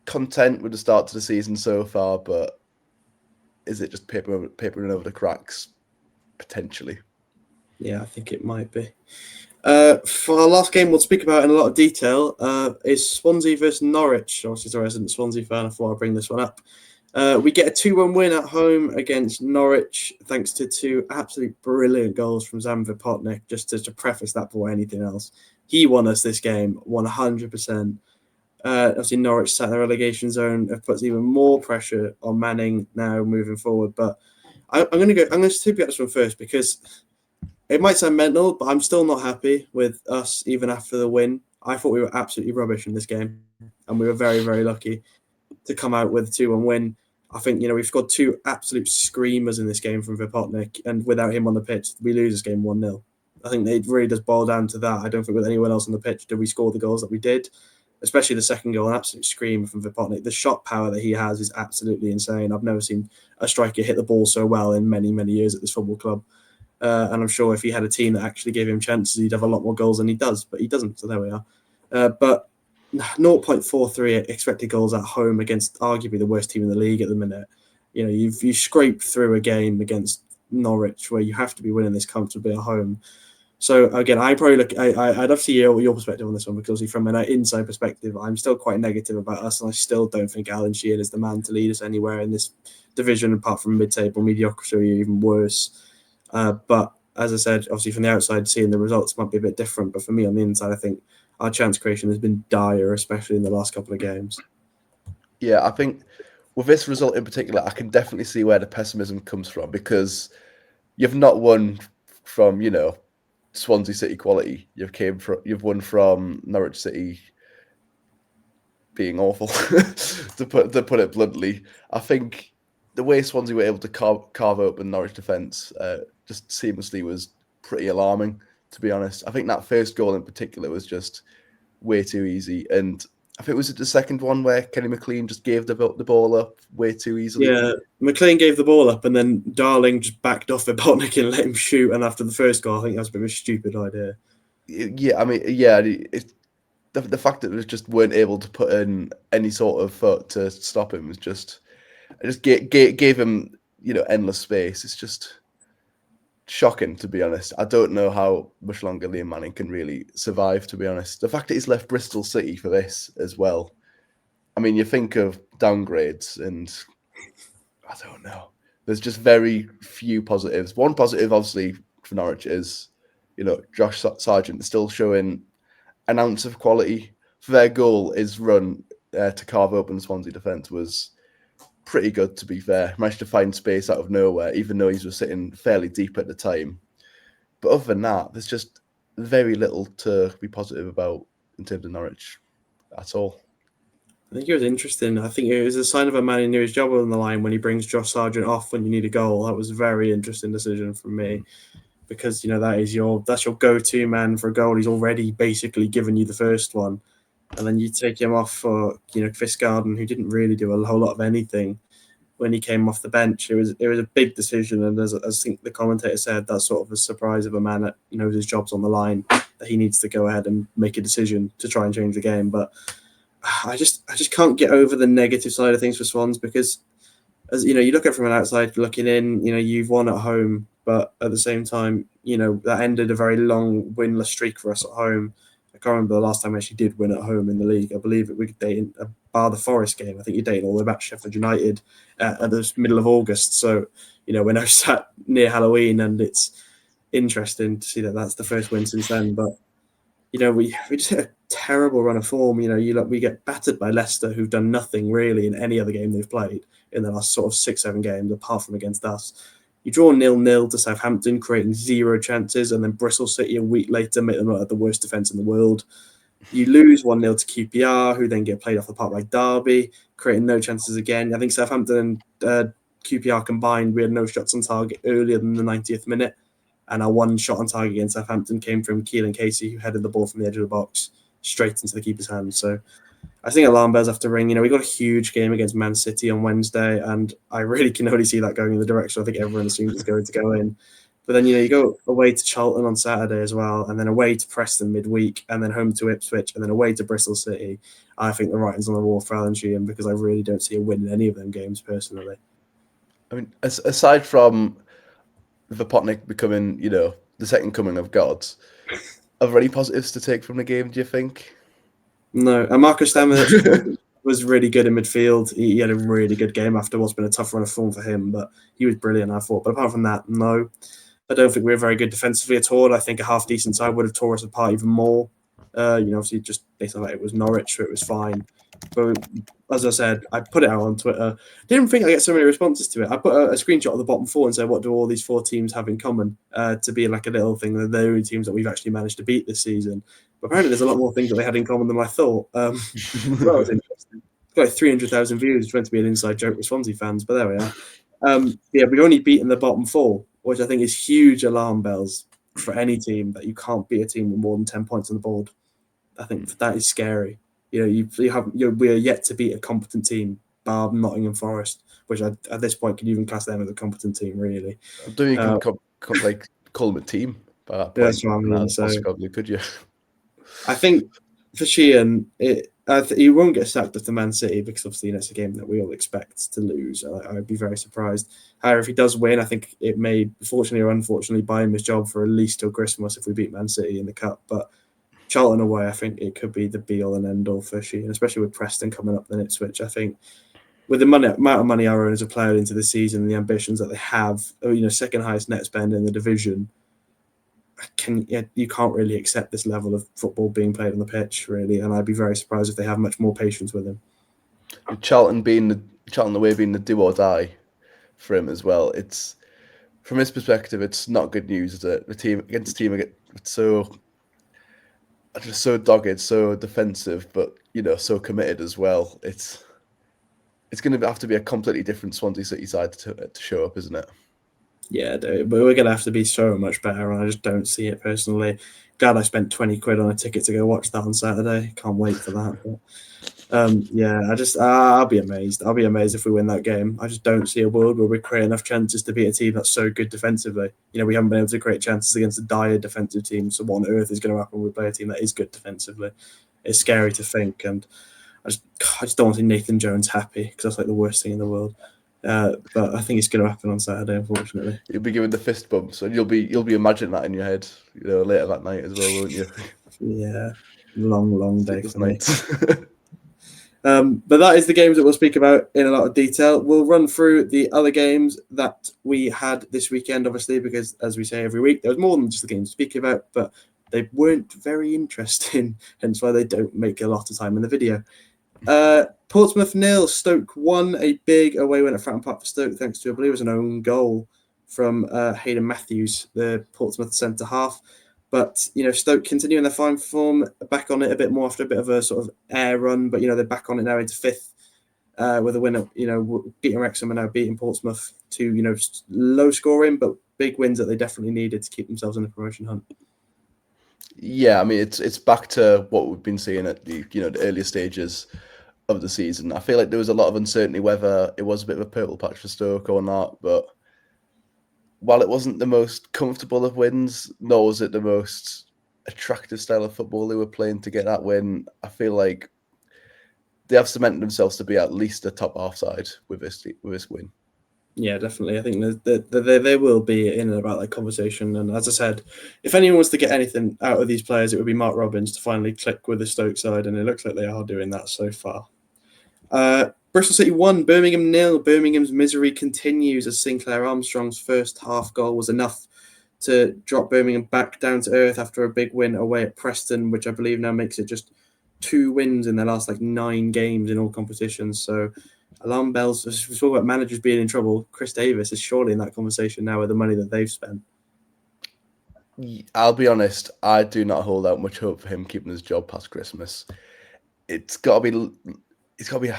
content with the start to the season so far, but is it just papering over the cracks? Potentially. Yeah, I think it might be. For our last game, we'll speak about in a lot of detail is Swansea versus Norwich. Obviously, as a resident Swansea fan, I thought I'd bring this one up. We get a 2-1 win at home against Norwich, thanks to two absolute brilliant goals from Zam Vipotnik. Just to preface that before anything else, he won us this game 100%. Obviously, Norwich sat in the relegation zone. It puts even more pressure on Manning now moving forward. But I'm going to speak about this one first because it might sound mental, but I'm still not happy with us even after the win. I thought we were absolutely rubbish in this game, and we were very, very lucky to come out with a 2-1 win. I think, we've scored two absolute screamers in this game from Vipotnik, and without him on the pitch, we lose this game 1-0. I think it really does boil down to that. I don't think with anyone else on the pitch did we score the goals that we did, especially the second goal, an absolute screamer from Vipotnik. The shot power that he has is absolutely insane. I've never seen a striker hit the ball so well in many, many years at this football club. And I'm sure if he had a team that actually gave him chances, he'd have a lot more goals than he does, but he doesn't, so there we are. But 0.43 expected goals at home against arguably the worst team in the league at the minute. You've scraped through a game against Norwich where you have to be winning this comfortably at home. So again, I'd love to see your perspective on this one, because from an inside perspective, I'm still quite negative about us, and I still don't think Alan Sheehan is the man to lead us anywhere in this division, apart from mid-table mediocrity or even worse. But as I said, obviously from the outside, seeing the results might be a bit different. But for me on the inside, I think our chance creation has been dire, especially in the last couple of games. Yeah, I think with this result in particular, I can definitely see where the pessimism comes from, because you've not won from, Swansea City quality. You've won from Norwich City being awful, to put it bluntly. I think the way Swansea were able to carve open Norwich defence just seamlessly was pretty alarming, to be honest. I think that first goal in particular was just way too easy. And I think was it the second one where Kenny McLean just gave the ball up way too easily? Yeah, McLean gave the ball up, and then Darling just backed off Vipotnik and let him shoot. And after the first goal, I think that was a bit of a stupid idea. Yeah, I mean, yeah, the fact that they just weren't able to put in any sort of foot to stop him was just gave him, endless space. It's just shocking, to be honest. I don't know how much longer Liam Manning can really survive, to be honest. The fact that he's left Bristol City for this as well. I mean, you think of downgrades, and I don't know. There's just very few positives. One positive, obviously, for Norwich is, Josh Sargent is still showing an ounce of quality. For their goal is run to carve open the Swansea defence was pretty good, to be fair. Managed to find space out of nowhere, even though he was sitting fairly deep at the time. But other than that, there's just very little to be positive about in terms of Norwich at all. I think it was interesting. I think it was a sign of a man who knew his job on the line when he brings Josh Sargent off when you need a goal. That was a very interesting decision from me, because that's your go-to man for a goal. He's already basically given you the first one, and then you take him off for Chris Garden, who didn't really do a whole lot of anything when he came off the bench. It was a big decision, and as I think the commentator said, that's sort of a surprise of a man that knows his job's on the line, that he needs to go ahead and make a decision to try and change the game. But I just can't get over the negative side of things for Swans, because as you look at it from an outside looking in, you've won at home, but at the same time, that ended a very long winless streak for us at home. I can't remember the last time we actually did win at home in the league. I believe we could date bar the Forest game. I think you're dating all the way back to Sheffield United at the middle of August. So, we're now sat near Halloween, and it's interesting to see that that's the first win since then. But we just hit a terrible run of form. We get battered by Leicester, who've done nothing really in any other game they've played in the last sort of 6-7 games, apart from against us. You draw 0-0 to Southampton, creating 0 chances, and then Bristol City a week later make them look like the worst defence in the world. You lose 1-0 to QPR, who then get played off the park by Derby, creating no chances again. I think Southampton and QPR combined, we had no shots on target earlier than the 90th minute. And our one shot on target against Southampton came from Keelan Casey, who headed the ball from the edge of the box straight into the keeper's hands. So I think alarm bells have to ring. We got a huge game against Man City on Wednesday, and I really can only see that going in the direction I think everyone assumes it's going to go in. But then, you go away to Charlton on Saturday as well, and then away to Preston midweek, and then home to Ipswich, and then away to Bristol City. I think the writing's on the wall for Alan Sheehan, because I really don't see a win in any of them games personally. I mean, aside from Vopotnik becoming, the second coming of God, are there any positives to take from the game, do you think? No, and Marcus Stamets was really good in midfield. He had a really good game after what's been a tough run of form for him, but he was brilliant, I thought. But apart from that, no. I don't think we were very good defensively at all. I think a half-decent side would have tore us apart even more. Obviously, just based on that, it was Norwich, so it was fine. But as I said, I put it out on Twitter. Didn't think I get so many responses to it. I put a screenshot of the bottom 4 and said, what do all these 4 teams have in common? To be like a little thing. They're the only teams that we've actually managed to beat this season. But apparently there's a lot more things that they had in common than I thought. That was interesting. It's got like 300,000 views. It's meant to be an inside joke with Swansea fans, but there we are. We've only beaten the bottom 4, which I think is huge alarm bells for any team, that you can't beat a team with more than 10 points on the board. I think that is scary. We are yet to beat a competent team, bar Nottingham Forest, which at this point can even class them as a competent team, really. I don't think you can call them a team by that point. That's what I mean. So probably could you? I think for Sheehan, he won't get sacked after Man City, because obviously that's a game that we all expect to lose. I'd be very surprised. However, if he does win, I think it may, fortunately or unfortunately, buy him his job for at least till Christmas if we beat Man City in the Cup. But Charlton away, I think it could be the be-all and end-all for Sheehan, especially with Preston coming up, then Ipswich. I think with the amount of money our owners have played into the season and the ambitions that they have, second highest net spend in the division, you can't really accept this level of football being played on the pitch, really. And I'd be very surprised if they have much more patience with him. Charlton away being the do or die for him as well. It's, from his perspective, it's not good news, is it? The team against it's so dogged, so defensive, but so committed as well. It's going to have to be a completely different Swansea City side to show up, isn't it? Yeah, but we're going to have to be so much better, and I just don't see it personally. Glad I spent 20 quid on a ticket to go watch that on Saturday. Can't wait for that. But, I'll be amazed. I'll be amazed if we win that game. I just don't see a world where we create enough chances to beat a team that's so good defensively. We haven't been able to create chances against a dire defensive team. So what on earth is going to happen when we play a team that is good defensively? It's scary to think, and I just don't want to see Nathan Jones happy, because that's like the worst thing in the world. But I think it's going to happen on Saturday, unfortunately. You'll be giving the fist bumps, and you'll be imagining that in your head, later that night as well, won't you? Yeah, long day for me. But that is the games that we'll speak about in a lot of detail. We'll run through the other games that we had this weekend, obviously, because as we say every week, there was more than just the games to speak about, but they weren't very interesting, hence why they don't make a lot of time in the video. Portsmouth 0, Stoke 1, a big away win at Fratton Park for Stoke, thanks to, I believe it was an own goal from Hayden Matthews, the Portsmouth centre half. But, Stoke continuing their fine form, back on it a bit more after a bit of a sort of air run, but, they're back on it now into 5th with a win, beating Wrexham and now beating Portsmouth to, low scoring, but big wins that they definitely needed to keep themselves in the promotion hunt. Yeah, I mean, it's back to what we've been seeing at the earlier stages of the season. I feel like there was a lot of uncertainty whether it was a bit of a purple patch for Stoke or not, but while it wasn't the most comfortable of wins, nor was it the most attractive style of football they were playing to get that win, I feel like they have cemented themselves to be at least a top half side with this win. Yeah, definitely. I think they will be in and about that conversation. And as I said, if anyone wants to get anything out of these players, it would be Mark Robbins to finally click with the Stoke side, and it looks like they are doing that so far. Bristol City 1, Birmingham 0. Birmingham's misery continues as Sinclair Armstrong's first half goal was enough to drop Birmingham back down to earth after a big win away at Preston, which I believe now makes it just 2 wins in their last 9 games in all competitions. So alarm bells. As we talk about managers being in trouble, Chris Davis is surely in that conversation now with the money that they've spent. I'll be honest, I do not hold out much hope for him keeping his job past Christmas. It's got to be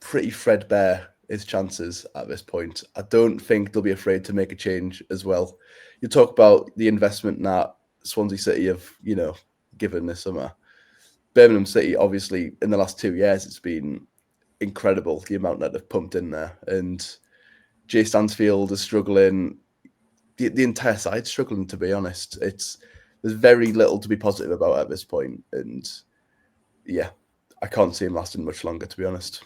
pretty threadbare, his chances at this point. I don't think they'll be afraid to make a change as well. You talk about the investment that Swansea City have, given this summer. Birmingham City, obviously, in the last 2 years, it's been incredible, the amount that they've pumped in there. And Jay Stansfield is struggling. The entire side's struggling, to be honest. There's very little to be positive about at this point. And yeah, I can't see him lasting much longer, to be honest.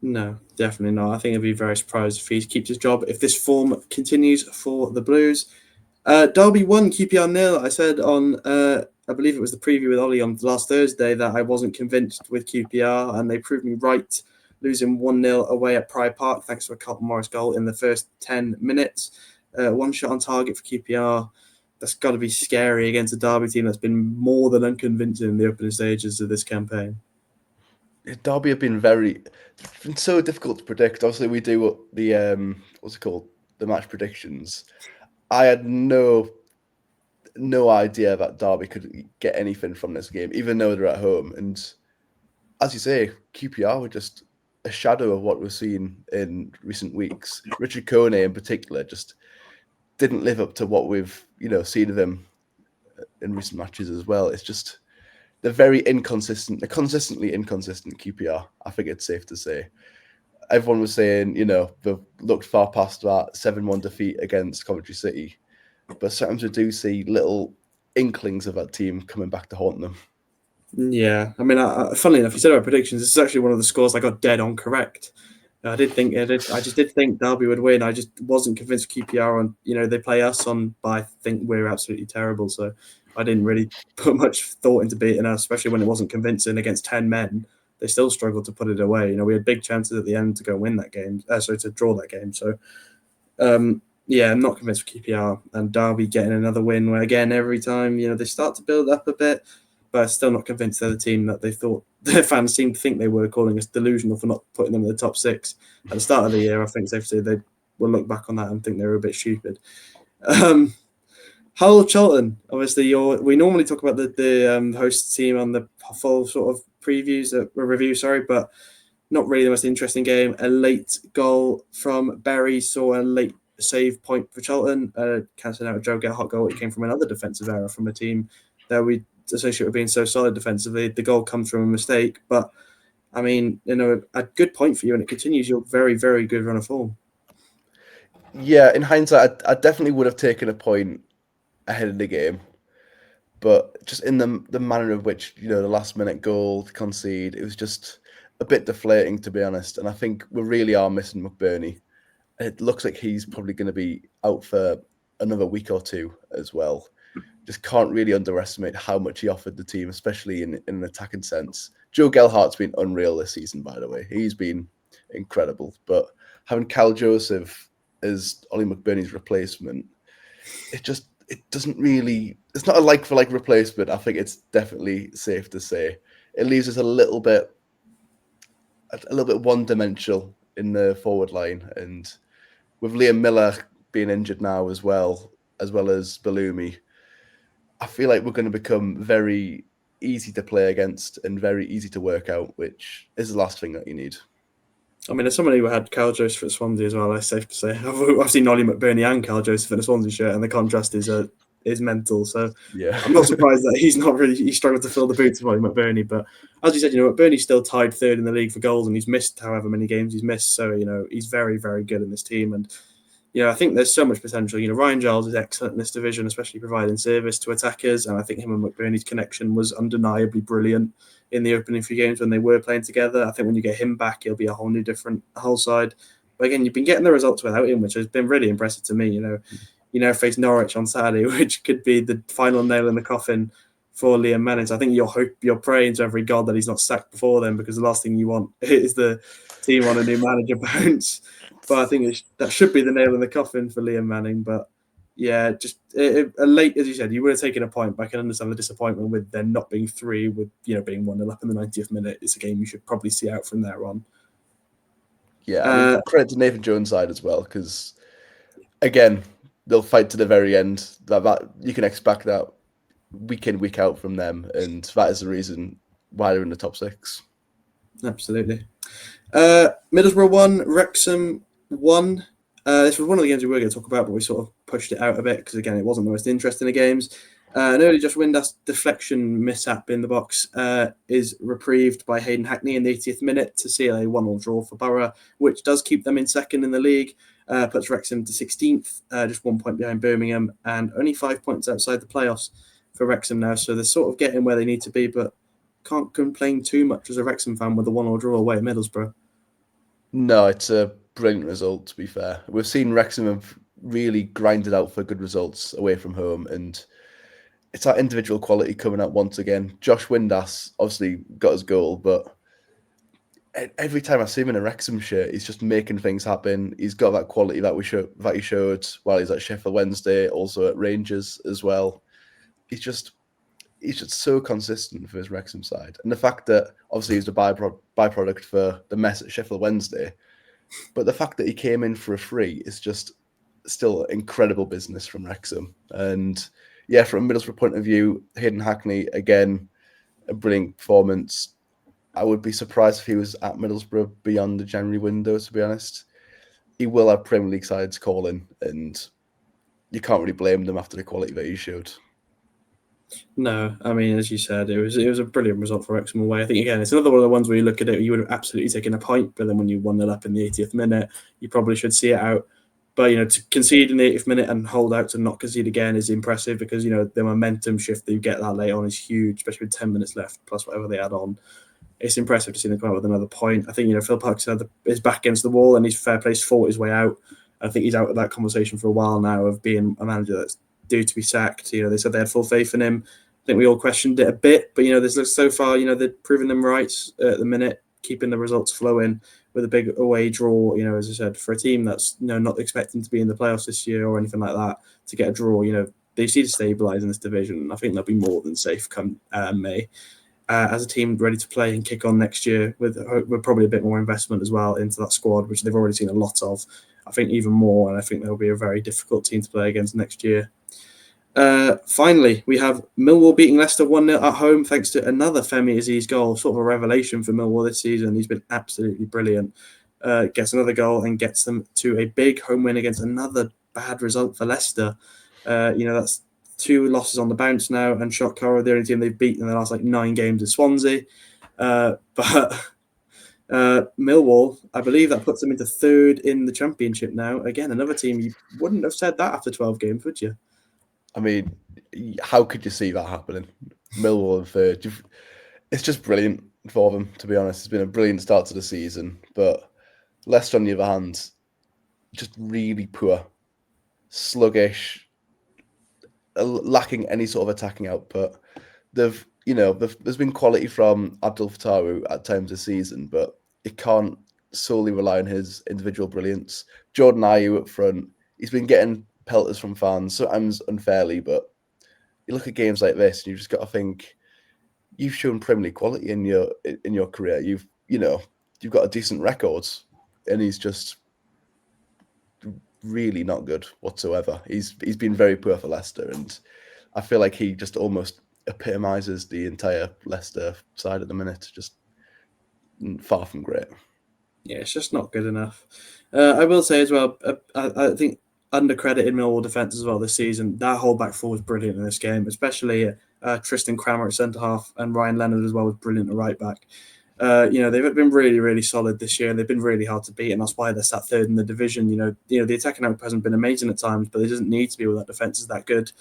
No, definitely not. I think I'd be very surprised if he keeps his job, if this form continues for the Blues. Derby 1, QPR 0. I said on, I believe it was the preview with Ollie on last Thursday, that I wasn't convinced with QPR, and they proved me right, losing 1-0 away at Pride Park thanks to a Carlton Morris goal in the first 10 minutes. 1 shot on target for QPR. That's got to be scary against a Derby team that's been more than unconvincing in the opening stages of this campaign. Derby have been so difficult to predict. Obviously, we do the the match predictions. I had no idea that Derby could get anything from this game, even though they're at home. And as you say, QPR were just a shadow of what we've seen in recent weeks. Richard Kone, in particular, just didn't live up to what we've seen of him in recent matches as well. It's just they're very inconsistent. They're consistently inconsistent, QPR, I think it's safe to say. Everyone was saying, they've looked far past that 7-1 defeat against Coventry City. But sometimes we do see little inklings of that team coming back to haunt them. Yeah, I mean, funnily enough, you said about predictions. This is actually one of the scores I got dead on correct. I just did think Derby would win. I just wasn't convinced QPR on. They play us on, but I think we're absolutely terrible. So I didn't really put much thought into beating us, especially when it wasn't convincing against 10 men. They still struggled to put it away. We had big chances at the end to go win that game. To draw that game. So. Yeah, I'm not convinced for QPR, and Derby getting another win where, again, every time, they start to build up a bit, but I'm still not convinced they're the team that they thought their fans seemed to think they were, calling us delusional for not putting them in the top 6 at the start of the year. I think safe to say they will look back on that and think they were a bit stupid. Hull Charlton, obviously, we normally talk about the host team on the full sort of review, but not really the most interesting game. A late goal from Barry saw a late save point for Charlton, cancelling out a Joe Get-Hot goal, which came from another defensive error from a team that we associate with being so solid defensively. The goal comes from a mistake, but I mean, a good point for you, and it continues your very, very good run of form. Yeah, in hindsight, I definitely would have taken a point ahead of the game, but just in the manner of which the last minute goal to concede, it was just a bit deflating, to be honest. And I think we really are missing McBurney. It looks like he's probably going to be out for another week or 2 as well. Just can't really underestimate how much he offered the team, especially in an attacking sense. Joe Gelhart's been unreal this season, by the way. He's been incredible. But having Cal Joseph as Ollie McBurney's replacement, it doesn't really. It's not a like for like replacement. I think it's definitely safe to say it leaves us a little bit one dimensional in the forward line, and with Liam Miller being injured now as well as Balumi, I feel like we're going to become very easy to play against and very easy to work out, which is the last thing that you need. I mean, as someone who had Carl Joseph at Swansea as well, it's safe to say I've seen Ollie McBurney and Carl Joseph in a Swansea shirt, and the contrast is mental. So yeah, I'm not surprised that he struggled to fill the boots of Ollie McBurney. But as you said, McBurney's still tied third in the league for goals, and he's missed however many games he's missed. So he's very, very good in this team, and I think there's so much potential. Ryan Giles is excellent in this division, especially providing service to attackers, and I think him and McBurney's connection was undeniably brilliant in the opening few games when they were playing together. I think when you get him back, he'll be a whole new different whole side. But again, you've been getting the results without him, which has been really impressive to me. Face Norwich on Saturday, which could be the final nail in the coffin for Liam Manning. So I think you're praying to every god that he's not sacked before then, because the last thing you want is the team on a new manager bounce. But I think that should be the nail in the coffin for Liam Manning. But yeah, just late, as you said, you would have taken a point, but I can understand the disappointment with there not being 3, with being 1-0 up in the 90th minute. It's a game you should probably see out from there on. Yeah, I mean, credit to Nathan Jones' side as well, because again, they'll fight to the very end. That you can expect that week in, week out from them, and that is the reason why they're in the top 6. Absolutely. Middlesbrough 1, Wrexham 1. This was one of the games we were going to talk about, but we sort of pushed it out a bit because, again, it wasn't the most interesting of games. An early Josh Windass deflection mishap in the box is reprieved by Hayden Hackney in the 80th minute to seal a 1-1 draw for Borough, which does keep them in second in the league, puts Wrexham to 16th, just 1 point behind Birmingham, and only 5 points outside the playoffs for Wrexham now. So they're sort of getting where they need to be, but can't complain too much as a Wrexham fan with a 1-1 draw away at Middlesbrough. No, it's a brilliant result, to be fair. We've seen Wrexham have really grinded out for good results away from home, and it's that individual quality coming out once again. Josh Windass obviously got his goal, but every time I see him in a Wrexham shirt, he's just making things happen. He's got that quality that he showed while he's at Sheffield Wednesday, also at Rangers as well. He's just so consistent for his Wrexham side. And the fact that obviously he's the byproduct for the mess at Sheffield Wednesday, but the fact that he came in for a free is just still incredible business from Wrexham. And yeah, from a Middlesbrough point of view, Hayden Hackney, again, a brilliant performance. I would be surprised if he was at Middlesbrough beyond the January window, to be honest. He will have Premier League sides calling, and you can't really blame them after the quality that he showed. No, I mean, as you said, it was a brilliant result for Wrexham away. I think, again, it's another one of the ones where you look at it, you would have absolutely taken a point, but then when you 1-0 up in the 80th minute, you probably should see it out. But, to concede in the 80th minute and hold out to not concede again is impressive, because, the momentum shift that you get that late on is huge, especially with 10 minutes left, plus whatever they add on. It's impressive to see them come out with another point. I think, Phil Parkinson had his back against the wall, and he's fair play fought his way out. I think he's out of that conversation for a while now of being a manager that's due to be sacked. They said they had full faith in him. I think we all questioned it a bit, but there's so far, they're proving them right at the minute, keeping the results flowing with a big away draw. As I said, for a team that's not expecting to be in the playoffs this year or anything like that, to get a draw, they see to stabilise in this division, and I think they'll be more than safe come May. As a team ready to play and kick on next year with probably a bit more investment as well into that squad, which they've already seen a lot of. I think even more, and I think they'll be a very difficult team to play against next year. Finally, we have Millwall beating Leicester 1-0 at home thanks to another Femi Aziz goal, sort of a revelation for Millwall this season. He's been absolutely brilliant. Gets another goal and gets them to a big home win against another bad result for Leicester. That's 2 losses on the bounce now, and Shot Coro, the only team they've beaten in the last 9 games is Swansea. But Millwall, I believe that puts them into 3rd in the Championship now. Again, another team, you wouldn't have said that after 12 games, would you? I mean, how could you see that happening? Millwall in 3rd. It's just brilliant for them, to be honest. It's been a brilliant start to the season. But Leicester, on the other hand, just really poor, sluggish, lacking any sort of attacking output. There's been quality from Abdul Fattahu at times this season, but it can't solely rely on his individual brilliance. Jordan Ayew up front, he's been getting pelters from fans, sometimes unfairly, but you look at games like this and you've just got to think, you've shown Premier League quality in your career. You've got a decent record, and he's just really not good whatsoever. He's been very poor for Leicester, and I feel like he just almost epitomises the entire Leicester side at the minute. Just far from great. Yeah, it's just not good enough. I will say as well, I think undercredited Millwall defence as well this season. That whole back four was brilliant in this game, especially Tristan Crammer at centre half and Ryan Leonard as well was brilliant at right back. They've been really, really solid this year, and they've been really hard to beat, and that's why they're sat third in the division. The attacking output hasn't been amazing at times, but it doesn't need to be when that defence is that good.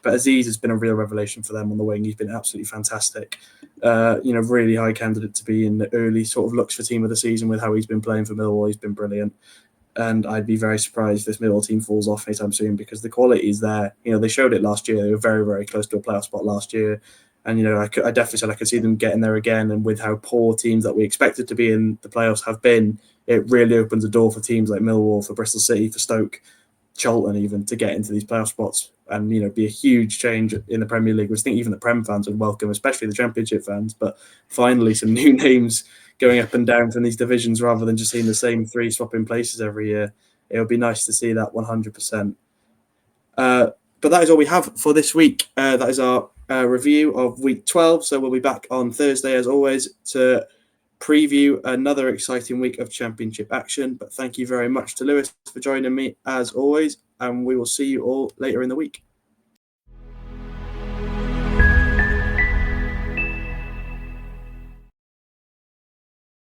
But Aziz has been a real revelation for them on the wing. He's been absolutely fantastic. Really high candidate to be in the early sort of looks for team of the season with how he's been playing for Millwall. He's been brilliant. And I'd be very surprised if this Millwall team falls off anytime soon because the quality is there. They showed it last year. They were very, very close to a playoff spot last year. And, I definitely said I could see them getting there again. And with how poor teams that we expected to be in the playoffs have been, it really opens the door for teams like Millwall, for Bristol City, for Stoke, Charlton even, to get into these playoff spots and, be a huge change in the Premier League, which I think even the Prem fans would welcome, especially the Championship fans. But finally, some new names going up and down from these divisions rather than just seeing the same three swapping places every year. It would be nice to see that 100%. But that is all we have for this week. That is our review of week 12. So we'll be back on Thursday, as always, to preview another exciting week of Championship action. But thank you very much to Lewis for joining me, as always. And we will see you all later in the week.